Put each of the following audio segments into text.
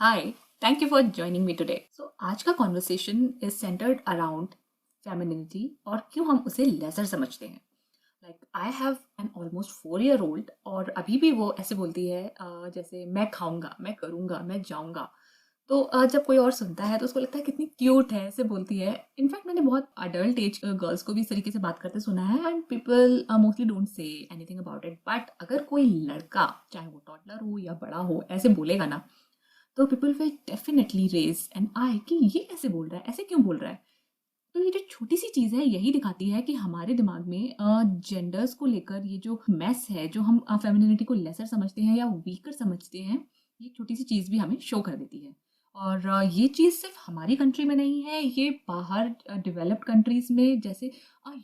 Hi, thank you for joining me today. So आज का conversation is centered around femininity और क्यों हम उसे lesser समझते हैं. Like I have an almost 4-year-old और अभी भी वो ऐसे बोलती है जैसे मैं खाऊंगा, मैं करूंगा, मैं जाऊंगा. तो जब कोई और सुनता है तो उसको लगता है कितनी क्यूट है, ऐसे बोलती है. इनफैक्ट मैंने बहुत अडल्ट एज गर्ल्स को भी इस तरीके से बात करते सुना है and people mostly don't say anything about it. But अगर कोई लड़का, चाहे वो टॉडलर हो या बड़ा हो, ऐसे बोलेगा ना, तो people will definitely raise an eye कि ये कैसे बोल रहा है, ऐसे क्यों बोल रहा है. तो ये जो छोटी सी चीज़ है यही दिखाती है कि हमारे दिमाग में जेंडर्स को लेकर ये जो मैस है, जो हम फेमिनिटी को लेसर समझते हैं या वीकर समझते हैं, ये छोटी सी चीज़ भी हमें शो कर देती है. और ये चीज़ सिर्फ हमारी कंट्री में नहीं है, ये बाहर डेवलप्ड कंट्रीज में जैसे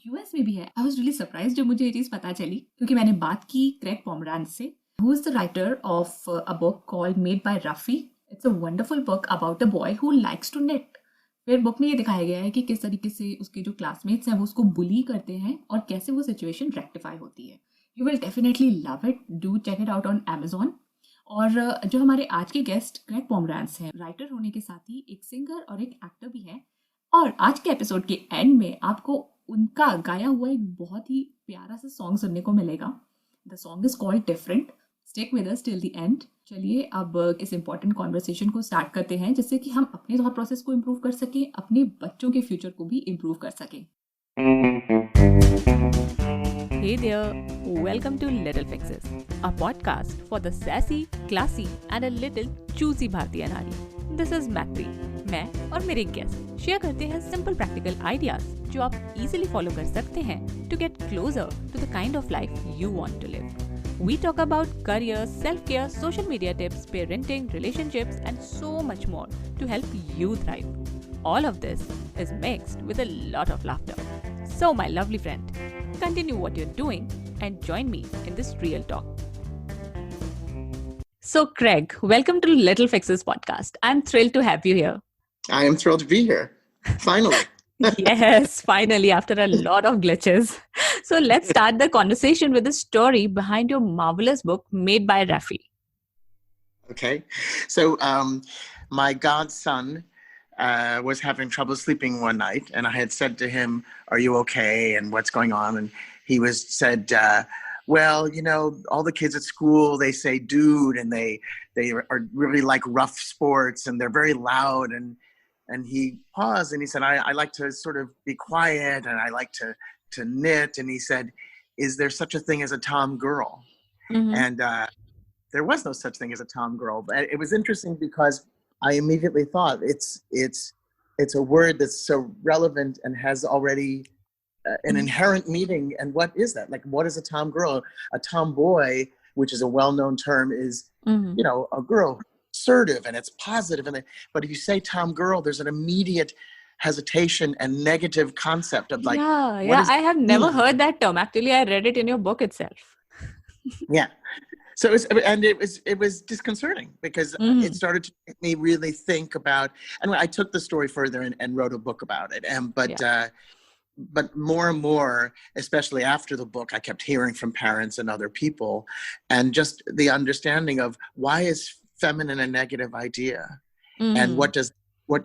यूएस में भी है. आई वॉज रियली सरप्राइज जब मुझे ये चीज़ पता चली, क्योंकि मैंने बात की क्रेग पोमरांज से, who is the writer of a book called Made by Ruffy. It's a wonderful book about a boy who likes to knit. फिर बुक में ये दिखाया गया है कि किस तरीके से उसके जो क्लासमेट्स हैं वो उसको बुली करते हैं और कैसे वो सिचुएशन रेक्टिफाई होती है. You will definitely love it. Do check it out on Amazon. और जो हमारे आज के गेस्ट क्रेग पोमरांस हैं, राइटर होने के साथ ही एक सिंगर और एक एक्टर भी हैं. और आज के एपिसोड के एंड में आपको उनका गाया हुआ एक बहुत ही प्यारा सा सॉन्ग सुनने को मिलेगा. The song is called different. Stick with us till the end. चलिए अब इस इम्पॉर्टेंट कॉन्वर्सेशन को स्टार्ट करते हैं, जिससे कि हम अपने थॉट प्रोसेस को इम्प्रूव कर सकें, अपने बच्चों के फ्यूचर को भी इम्प्रूव कर सकें. Hey there, welcome to Little Fixes, a podcast for the sassy, classy and a little choosy भारतीय नारी. This is Macri. मैं और मेरे गेस्ट शेयर करते हैं simple practical ideas जो आप easily follow कर सकते हैं to get closer to the kind of life you want to live. We talk about career, self-care, social media tips, parenting, relationships, and so much more to help you thrive. All of this is mixed with a lot of laughter. So, my lovely friend, continue what you're doing and join me in this real talk. So, Craig, welcome to Little Fixes podcast. I'm thrilled to have you here. I am thrilled to be here. Finally. Yes, finally, after a lot of glitches. So let's start the conversation with the story behind your marvelous book, Made by Ruffy. Okay. So my godson was having trouble sleeping one night, and I had said to him, "Are you okay? And what's going on?" And he said, "Well, you know, all the kids at school, they say dude, and they are really like rough sports, and they're very loud." And he paused and he said, I like to sort of be quiet, and I like to knit. And he said, "Is there such a thing as a tom girl?" Mm-hmm. And there was no such thing as a tom girl. But it was interesting because I immediately thought it's a word that's so relevant and has already an inherent meaning. And what is that? Like, what is a tom girl? A tomboy, which is a well-known term, is you know, a girl. Assertive and it's positive, but if you say tom girl, there's an immediate hesitation and negative concept of like, I have never heard that term. Actually, I read it in your book itself. Yeah. So it was disconcerting because it started to make me really think about, and I took the story further and wrote a book about it. But more and more, especially after the book, I kept hearing from parents and other people, and just the understanding of why is feminine a negative idea, and what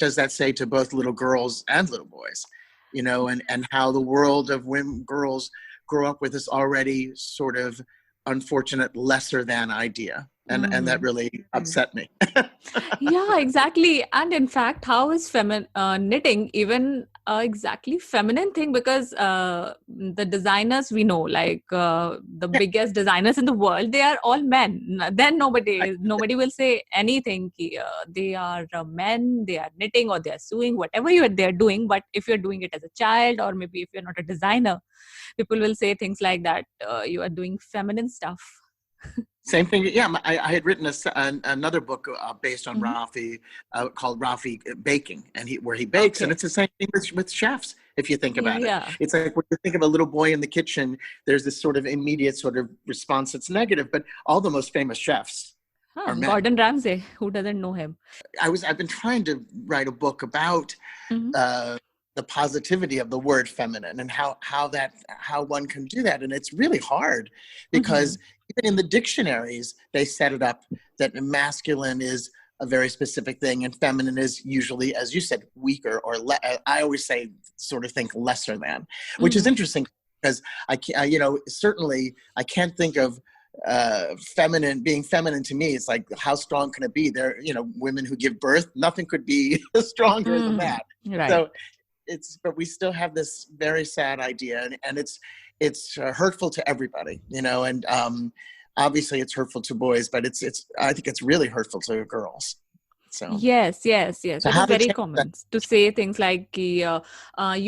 does that say to both little girls and little boys, you know, and how the world of girls grow up with this already sort of unfortunate lesser than idea, and that really upset me. Yeah, exactly. And in fact, how is knitting even exactly feminine thing? Because the designers we know, like the biggest designers in the world, they are all men. Then nobody will say anything. They are men, they are knitting or they are sewing, whatever they're doing. But if you're doing it as a child, or maybe if you're not a designer, people will say things like that. You are doing feminine stuff. Same thing. Yeah, I had written another book based on Rafi called Rafi Baking, and where he bakes, and it's the same thing with chefs. If you think about it, it's like when you think of a little boy in the kitchen, there's this sort of immediate sort of response that's negative. But all the most famous chefs are men. Gordon Ramsay, who doesn't know him? I've been trying to write a book about the positivity of the word feminine and how one can do that, and it's really hard because even in the dictionaries they set it up that masculine is a very specific thing, and feminine is usually, as you said, weaker or I always say, sort of think lesser than, which is interesting because certainly I can't think of being feminine to me. It's like, how strong can it be? There, women who give birth, nothing could be stronger than that. Right. So but we still have this very sad idea, and it's hurtful to everybody, and obviously it's hurtful to boys, but I think it's really hurtful to girls. So yes. So It is very common to say things like, you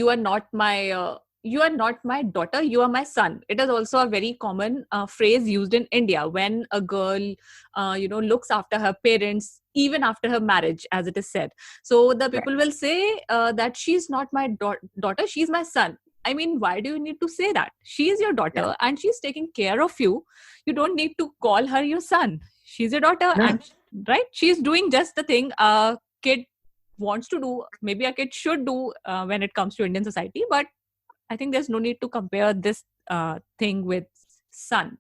are not my daughter, you are my son. It is also a very common phrase used in India when a girl, looks after her parents, even after her marriage, as it is said. So the people will say that she's not my daughter, she's my son. I mean, why do you need to say that? She is your daughter and she's taking care of you. You don't need to call her your son. She's your daughter and right? She's doing just the thing a kid wants to do. Maybe a kid should do when it comes to Indian society. But I think there's no need to compare this thing with son.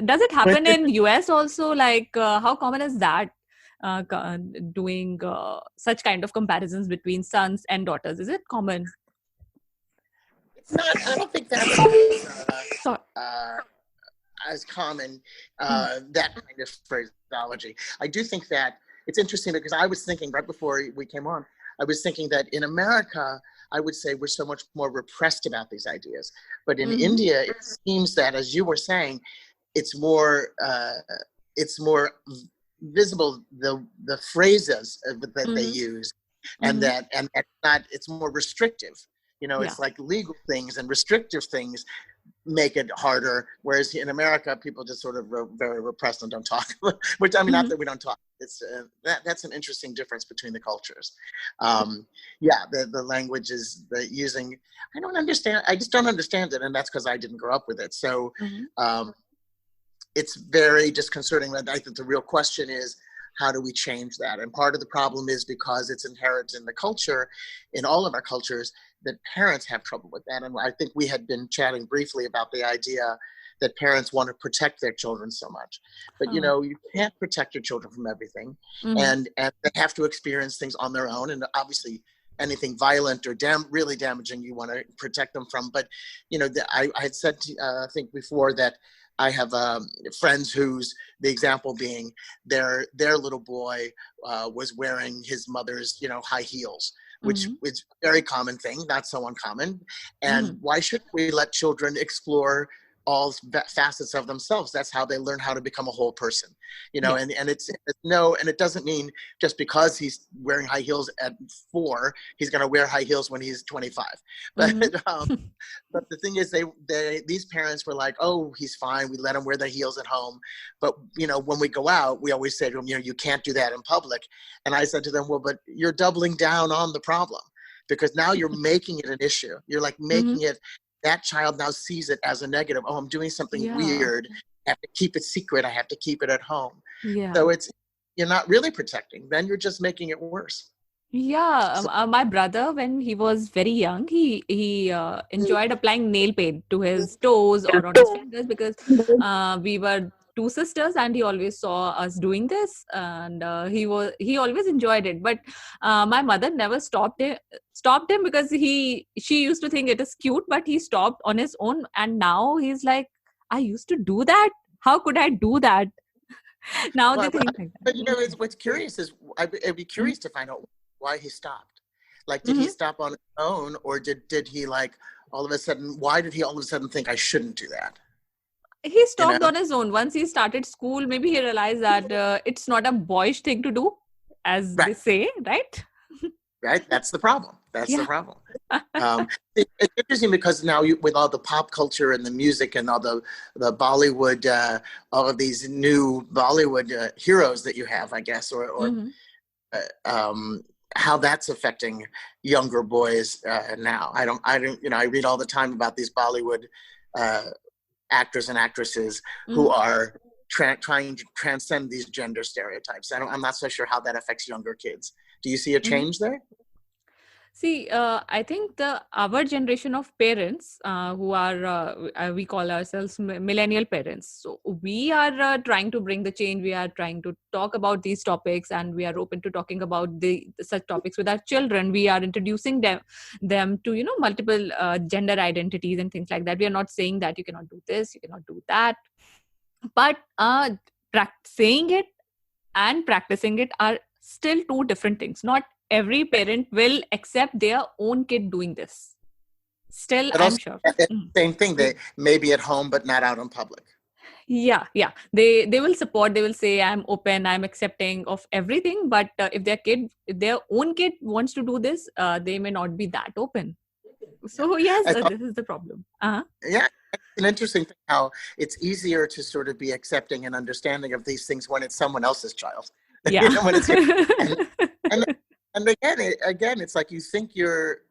Does it happen in US also? Like, how common is that? Doing such kind of comparisons between sons and daughters. Is it common? It's not. I don't think that's as common, that kind of phraseology. I do think that it's interesting because I was thinking right before we came on, I was thinking that in America, I would say we're so much more repressed about these ideas. But in India, it seems that, as you were saying, it's more visible, the phrases that they use, and that not, it's more restrictive. It's like legal things and restrictive things make it harder, whereas in America people just sort of very repressed and don't talk. Which, I mean, not that we don't talk, it's that's an interesting difference between the cultures. The language is using, I just don't understand it, and that's because I didn't grow up with it. So it's very disconcerting. I think the real question is, how do we change that? And part of the problem is because it's inherent in the culture, in all of our cultures, that parents have trouble with that. And I think we had been chatting briefly about the idea that parents want to protect their children so much. But, you can't protect your children from everything. And they have to experience things on their own. And obviously anything violent or really damaging, you want to protect them from. But, I had said, I think before, that I have friends whose, the example being, their little boy was wearing his mother's, high heels, which is a very common thing, not so uncommon. And why shouldn't we let children explore all facets of themselves? That's how they learn how to become a whole person, and it doesn't mean just because he's wearing high heels at 4, he's going to wear high heels when he's 25. But but the thing is, these parents were like, oh, he's fine, we let him wear the heels at home. But when we go out, we always say to him, you can't do that in public. And I said to them, well, but you're doubling down on the problem, because now you're making it an issue. You're like making it, that child now sees it as a negative. Oh, I'm doing something weird. I have to keep it secret. I have to keep it at home. Yeah. So you're not really protecting. Then you're just making it worse. Yeah. My brother, when he was very young, he enjoyed applying nail paint to his toes or on his fingers, because we were 2 sisters and he always saw us doing this, and he always enjoyed it. But my mother never stopped him because she used to think it is cute, but he stopped on his own. And now he's like, I used to do that. How could I do that? Now they think like that. But what's curious is, I'd be curious to find out why he stopped. Like, did he stop on his own, or did he, like, all of a sudden, why did he all of a sudden think I shouldn't do that? He stopped on his own. Once he started school, maybe he realized that it's not a boyish thing to do, as they say, right? Right. That's the problem. The problem. It's interesting because now, with all the pop culture and the music and all the Bollywood, all of these new Bollywood heroes that you have, I guess, or how that's affecting younger boys now. I don't. I read all the time about these Bollywood actors and actresses who are trying to transcend these gender stereotypes. I'm not so sure how that affects younger kids. Do you see a change there? See, I think our generation of parents who are, we call ourselves millennial parents. So we are trying to bring the change. We are trying to talk about these topics, and we are open to talking about such topics with our children. We are introducing them to, multiple gender identities and things like that. We are not saying that you cannot do this, you cannot do that. But saying it and practicing it are still two different things. Not every parent will accept their own kid doing this. Still, But I'm also, sure. same thing. They may be at home, but not out in public. Yeah. They will support. They will say, I'm open, I'm accepting of everything. But if their own kid wants to do this, they may not be that open. So yes, I thought, this is the problem. Uh-huh. yeah, it's an interesting thing how it's easier to sort of be accepting and understanding of these things when it's someone else's child. Yeah. When it's your, and and again, it's like you think you're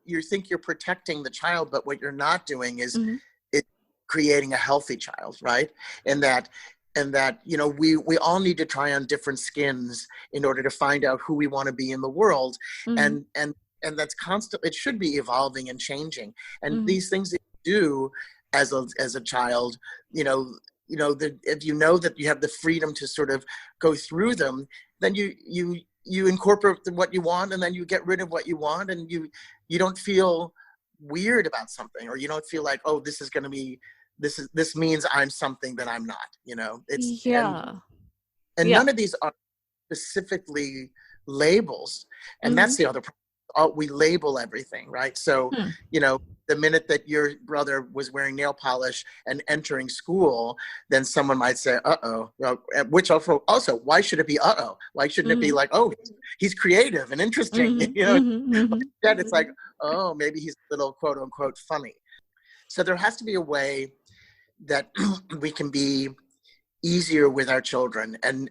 protecting the child, but what you're not doing is Mhm. it creating a healthy child, right? And that we all need to try on different skins in order to find out who we want to be in the world, Mhm. and that's constant. It should be evolving and changing. And Mhm. these things that you do as a child, if you know that you have the freedom to sort of go through them, then you incorporate what you want, and then you get rid of what you want, and you don't feel weird about something, or you don't feel like, oh, this means I'm something that I'm not. It's Yeah. and Yeah. none of these are specifically labels, and Mhm. that's the other problem. We label everything, right? So Hmm. the minute that your brother was wearing nail polish and entering school, then someone might say, uh-oh. Well, which also, why should it be uh-oh? Why shouldn't it be Mhm. like, oh, he's creative and interesting? Mhm. Mhm. Mhm. Instead it's like, oh, maybe he's a little quote unquote funny. So there has to be a way that we can be easier with our children, and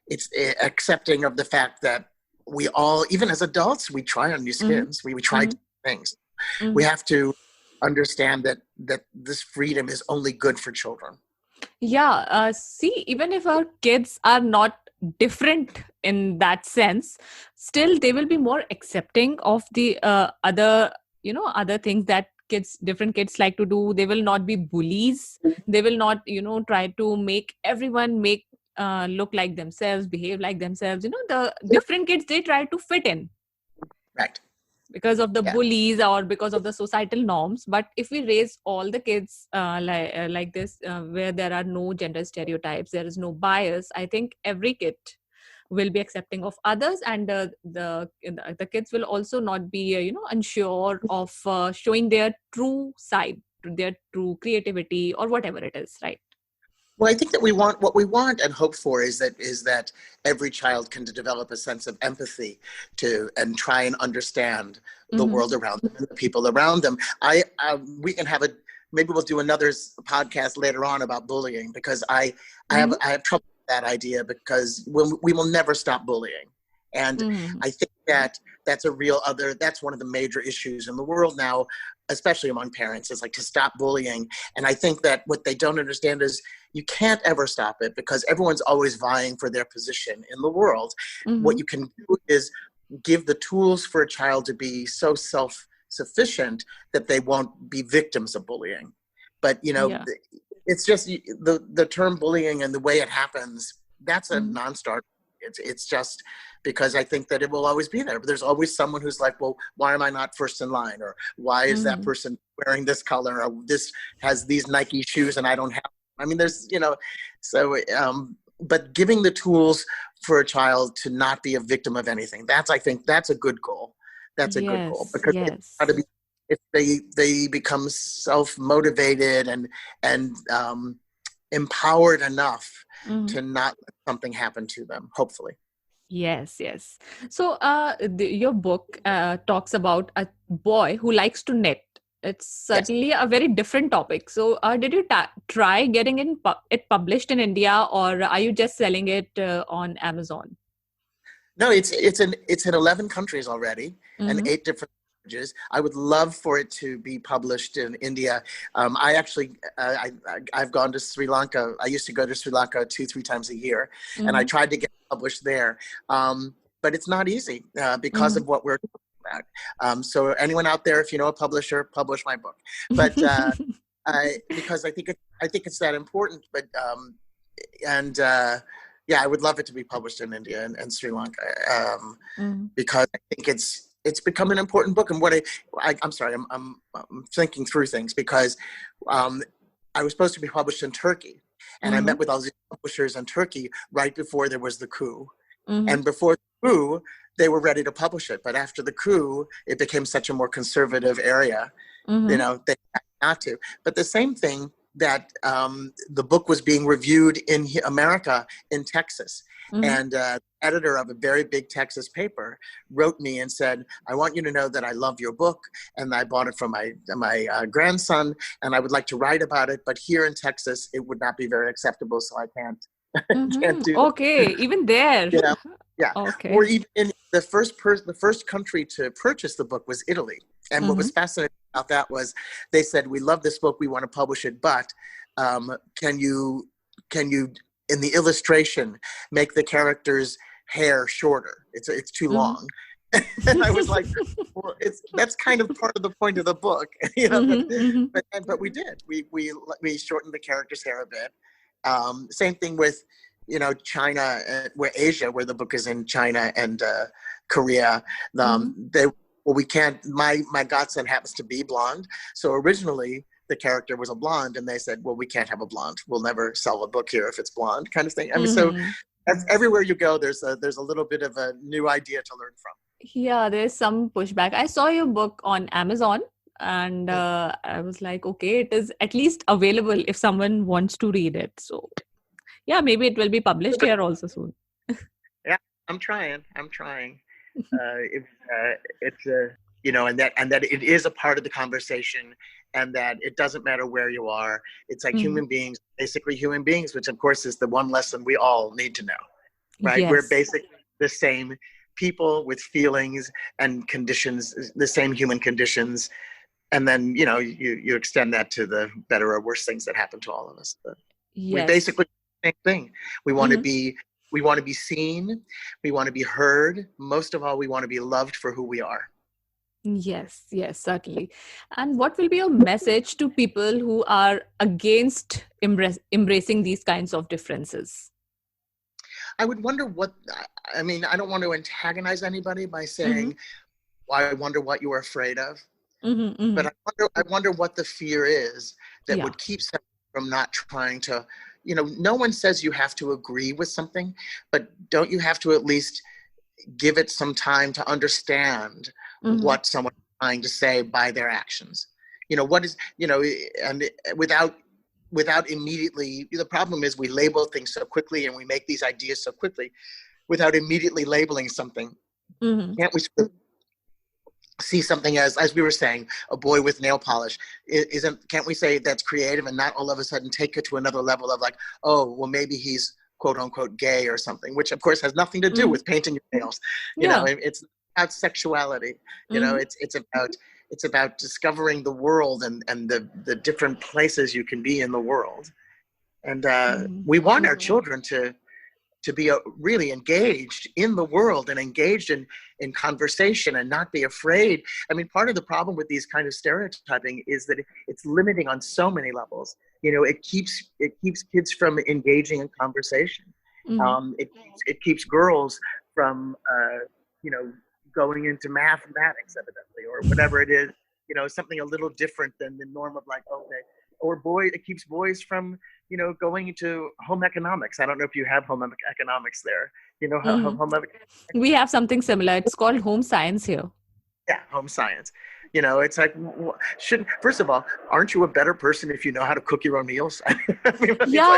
it's accepting of the fact that we all, even as adults, we try on new Mhm. skins. We try Mhm. different things. We Mhm. have to understand that this freedom is only good for children. Yeah, see, even if our kids are not different in that sense, still they will be more accepting of the other things that different kids like to do. They will not be bullies. They will not, try to make everyone look like themselves, behave like themselves. The different kids, they try to fit in Right. because of the Yeah. bullies or because of the societal norms. But if we raise all the kids like this, where there are no gender stereotypes, there is no bias, I think every kid will be accepting of others, and the kids will also not be unsure of showing their true side, their true creativity or whatever it is, right? Well, I think that what we want and hope for is that every child can develop a sense of empathy and try and understand the Mm-hmm. world around them and the people around them. We can maybe we'll do another podcast later on about bullying, because Mm-hmm. I have trouble with that idea, because we will never stop bullying. And Mm-hmm. I think that's one of the major issues in the world now, especially among parents, is like to stop bullying. And I think that what they don't understand is you can't ever stop it, because everyone's always vying for their position in the world. Mm-hmm. What you can do is give the tools for a child to be so self-sufficient that they won't be victims of bullying. But Yeah. it's just the term bullying and the way it happens, that's a Mm-hmm. non-starter. It's just because I think that it will always be there. But there's always someone who's like, well, why am I not first in line? Or why is that Mm-hmm. person wearing this color? Or this has these Nike shoes and I don't have. I mean, so, but giving the tools for a child to not be a victim of anything, I think that's a good goal. That's a good goal, Yes, because it's got to yes. be, if they become self-motivated and empowered enough Mm-hmm. to not let something happen to them, hopefully. Yes, yes. So, your book talks about a boy who likes to knit. It's Yes. certainly a very different topic. So, did you try getting it published in India, or are you just selling it on Amazon? No, it's in 11 countries already, and Mm-hmm. 8 different languages. I would love for it to be published in India. I actually, I've gone to Sri Lanka. I used to go to Sri Lanka 2-3 times a year, and I Mm-hmm. tried to get it published there. But it's not easy because Mm-hmm. of what we're talking about. So anyone out there, if you know a publisher, publish my book. But because I think it's that important. But yeah, I would love it to be published in India and Sri Lanka, because I think it's become an important book. And what I'm sorry, I'm thinking through things, because I was supposed to be published in Turkey, and I met with all these publishers in Turkey right before there was the coup. And before the coup, they were ready to publish it. But after the coup, it became such a more conservative area, they had not to. But the same thing, that the book was being reviewed in America, in Texas. And the editor of a very big Texas paper wrote me and said, I want you to know that I love your book, and I bought it for my grandson, and I would like to write about it, but here in Texas, it would not be very acceptable, so I can't do Okay, even there. Yeah. Okay. Or even in the first country to purchase the book was Italy. And what was fascinating about that was they said, we love this book, we want to publish it, but can you in the illustration make the character's hair shorter? It's too long. And I was like, well, that's kind of part of the point of the book, But we did. We shortened the character's hair a bit. Same thing with China, where Asia, where the book is in China and Korea. We can't. My godson happens to be blonde, so originally the character was a blonde, and they said, well, we can't have a blonde. We'll never sell a book here if it's blonde, kind of thing. I mean, so that's, everywhere you go, there's a little bit of a new idea to learn from. Yeah, there's some pushback. I saw your book on Amazon, and I was like, okay, it is at least available if someone wants to read it. So yeah, maybe it will be published here also soon. Yeah, I'm trying. It's and that it is a part of the conversation, and that it doesn't matter where you are. It's like human beings, basically human beings, which of course is the one lesson we all need to know, right? Yes. We're basically the same people with feelings and conditions, the same human conditions. And then, you extend that to the better or worse things that happen to all of us. But we basically do the same thing. We want to be seen. We want to be heard. Most of all, we want to be loved for who we are. Yes, certainly. And what will be your message to people who are against embracing these kinds of differences? I would wonder I don't want to antagonize anybody by saying, well, I wonder what you are afraid of. But I wonder what the fear is that would keep someone from not trying to, no one says you have to agree with something, but don't you have to at least give it some time to understand what someone is trying to say by their actions? What is, and without immediately, the problem is we label things so quickly and we make these ideas so quickly without immediately labeling something. Can't we sort of see something as we were saying, a boy with nail polish? Can't we say that's creative and not all of a sudden take it to another level of like, oh, well, maybe he's quote unquote gay or something, which of course has nothing to do with painting your nails. It's about sexuality. It's about discovering the world and the different places you can be in the world. And we want our children to be really engaged in the world and engaged in conversation and not be afraid. I mean, part of the problem with these kind of stereotyping is that it's limiting on so many levels. It keeps kids from engaging in conversation. It keeps girls from going into mathematics, evidently, or whatever it is. Something a little different than the norm of like, okay. Or it keeps boys from going into home economics. I don't know if you have home economics there. We have something similar. It's called home science here. Yeah, home science. It's like, first of all, aren't you a better person if you know how to cook your own meals?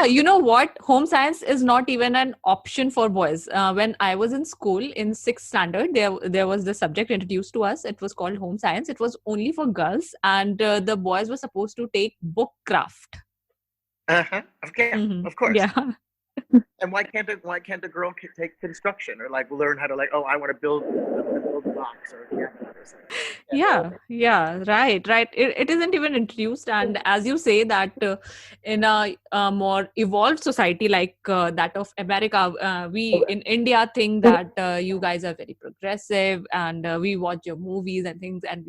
You know what? Home science is not even an option for boys. When I was in school in 6th standard, there was the subject introduced to us. It was called home science. It was only for girls, and the boys were supposed to take book craft. Okay, of course. Yeah. And why can't a girl take construction or like learn how to like, oh, I want to build blocks or something. Yeah, right. It isn't even introduced, and as you say that in a more evolved society like that of America, we in India think that you guys are very progressive, and we watch your movies and things, and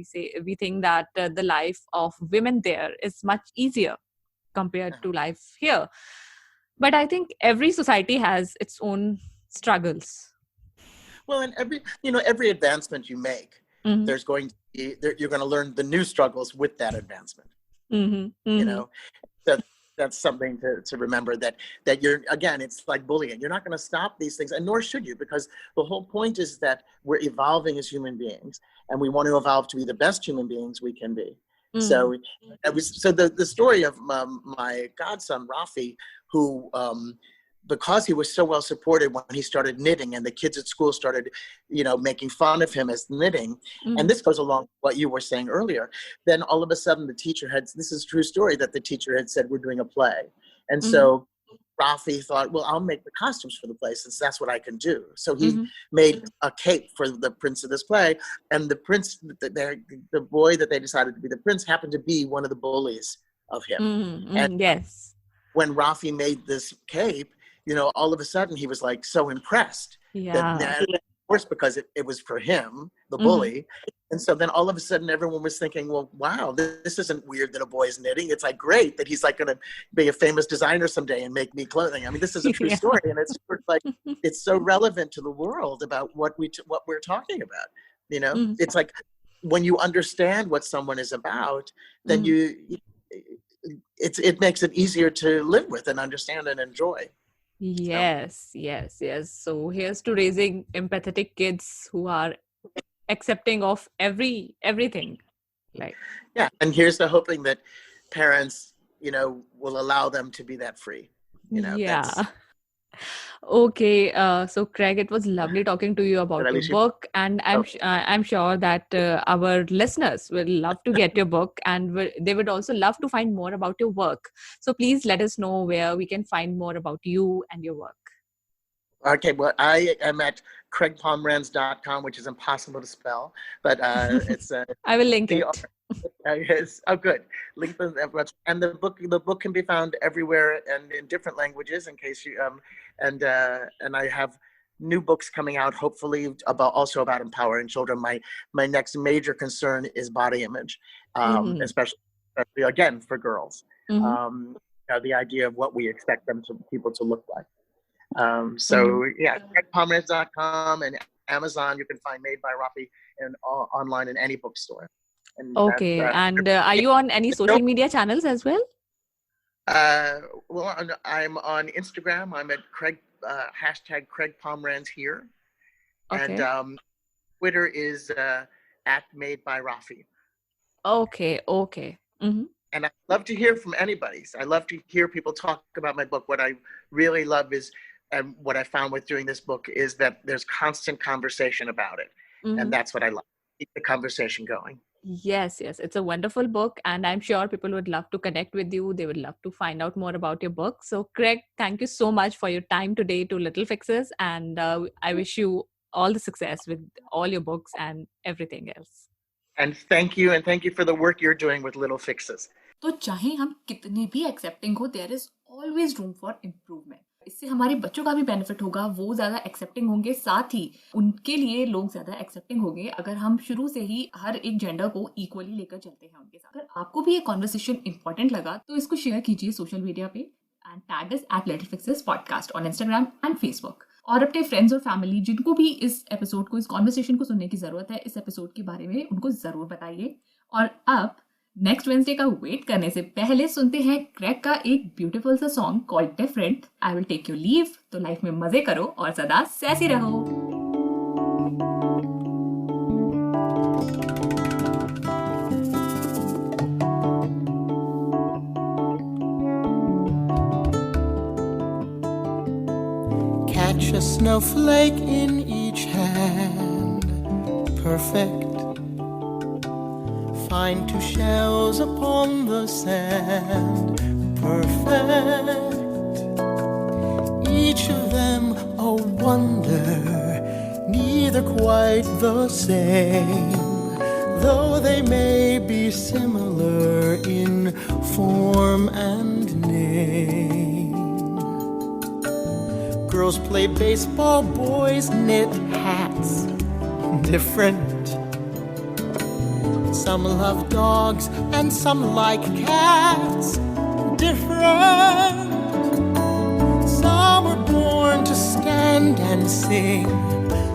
we think that the life of women there is much easier compared to life here. But I think every society has its own struggles. Well, and every advancement you make, Mm-hmm. there's going to be you're going to learn the new struggles with that advancement. Mm-hmm. Mm-hmm. You know, that's something to remember that you're, again, it's like bullying. You're not going to stop these things, and nor should you, because the whole point is that we're evolving as human beings, and we want to evolve to be the best human beings we can be. Mm-hmm. So the story of my godson Rafi, who because he was so well supported when he started knitting, and the kids at school started, making fun of him as knitting. Mm-hmm. And this goes along with what you were saying earlier. Then all of a sudden the teacher this is a true story, that the teacher had said, we're doing a play. And Mm-hmm. so Rafi thought, well, I'll make the costumes for the play since that's what I can do. So he Mm-hmm. made a cape for the prince of this play. And the prince, the boy that they decided to be the prince, happened to be one of the bullies of him. Mm-hmm. And Yes. when Rafi made this cape, all of a sudden he was like so impressed. Yeah. That, of course, because it was for him, the Mm-hmm. bully. And so then all of a sudden everyone was thinking, well, wow, this isn't weird that a boy is knitting. It's like great that he's like going to be a famous designer someday and make me clothing. I mean, this is a true story. And it's sort of like, it's so relevant to the world about what we're talking about. Mm-hmm. It's like when you understand what someone is about, then it makes it easier to live with and understand and enjoy. Yes. So here's to raising empathetic kids who are accepting of everything. Like, yeah, and here's to hoping that parents, will allow them to be that free. Yeah. Okay, so Craig, it was lovely talking to you about your book, and I'm sure that our listeners will love to get your book, and they would also love to find more about your work. So please let us know where we can find more about you and your work. Okay, well, I am at craigpomranz.com, which is impossible to spell, but it's I will link it. Yes. Oh, good. Link and the book can be found everywhere and in different languages. In case you and I have new books coming out, hopefully also about empowering children. My next major concern is body image, especially again for girls. Mm-hmm. The idea of what we expect people to look like. So yeah, craigpomranz.com and Amazon. You can find Made by Rafi and online in any bookstore. And okay, and are you on any social media channels as well? Well, I'm on Instagram. I'm at Craig hashtag Craig Pomranz here, okay. And Twitter is at Made by Rafi. Okay. Mm-hmm. And I love to hear from anybody. I love to hear people talk about my book. What I really love is, and what I found with doing this book is that there's constant conversation about it, and that's what I love. Keep the conversation going. Yes, it's a wonderful book, and I'm sure people would love to connect with you. They would love to find out more about your book. So Craig, thank you so much for your time today to Little Fixes, and I wish you all the success with all your books and everything else. And thank you for the work you're doing with Little Fixes. तो चाहे हम कितने भी accepting हो, there is always room for improvement. इससे हमारे बच्चों का भी बेनिफिट होगा, वो ज्यादा एक्सेप्टिंग होंगे, साथ ही उनके लिए लोग ज्यादा एक्सेप्टिंग होंगे अगर हम शुरू से ही हर एक जेंडर को इक्वली लेकर चलते हैं उनके साथ. अगर आपको भी ये कॉन्वर्सेशन इंपॉर्टेंट लगा तो इसको शेयर कीजिए सोशल मीडिया पे and tag us at little fixes podcast on Instagram and Facebook. और अपने फ्रेंड्स और फैमिली जिनको भी इस एपिसोड को, इस कॉन्वर्सेशन को सुनने की जरूरत है, इस एपिसोड के बारे में उनको जरूर बताइए. और अब नेक्स्ट वेडनेसडे का वेट करने से पहले सुनते हैं क्रैग का एक ब्यूटीफुल सा song called different. I will take your leave. तो लाइफ में मजे करो और सदा सैसी रहो. Catch a snowflake in each hand, perfect. Find two shells upon the sand, perfect. each of them a wonder, neither quite the same, though they may be similar in form and name. Girls play baseball, boys knit hats, different. Some love dogs and some like cats, different. Some were born to stand and sing,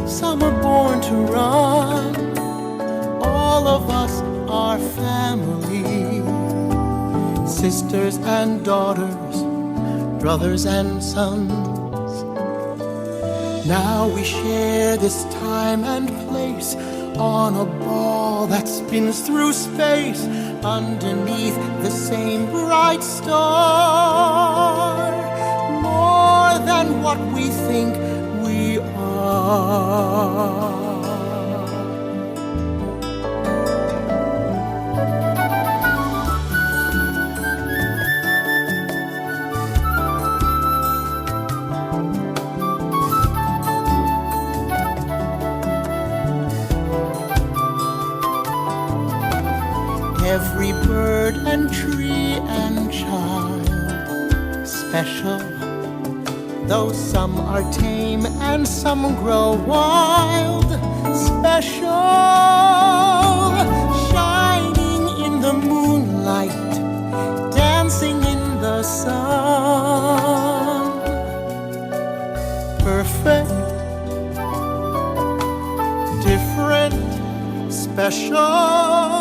some were born to run. All of us are family, sisters and daughters, brothers and sons. Now we share this time and place on a ball that spins through space underneath the same bright star. More than what we think we are. Every bird and tree and child special, though some are tame and some grow wild. Special, shining in the moonlight, dancing in the sun. Perfect, different, special.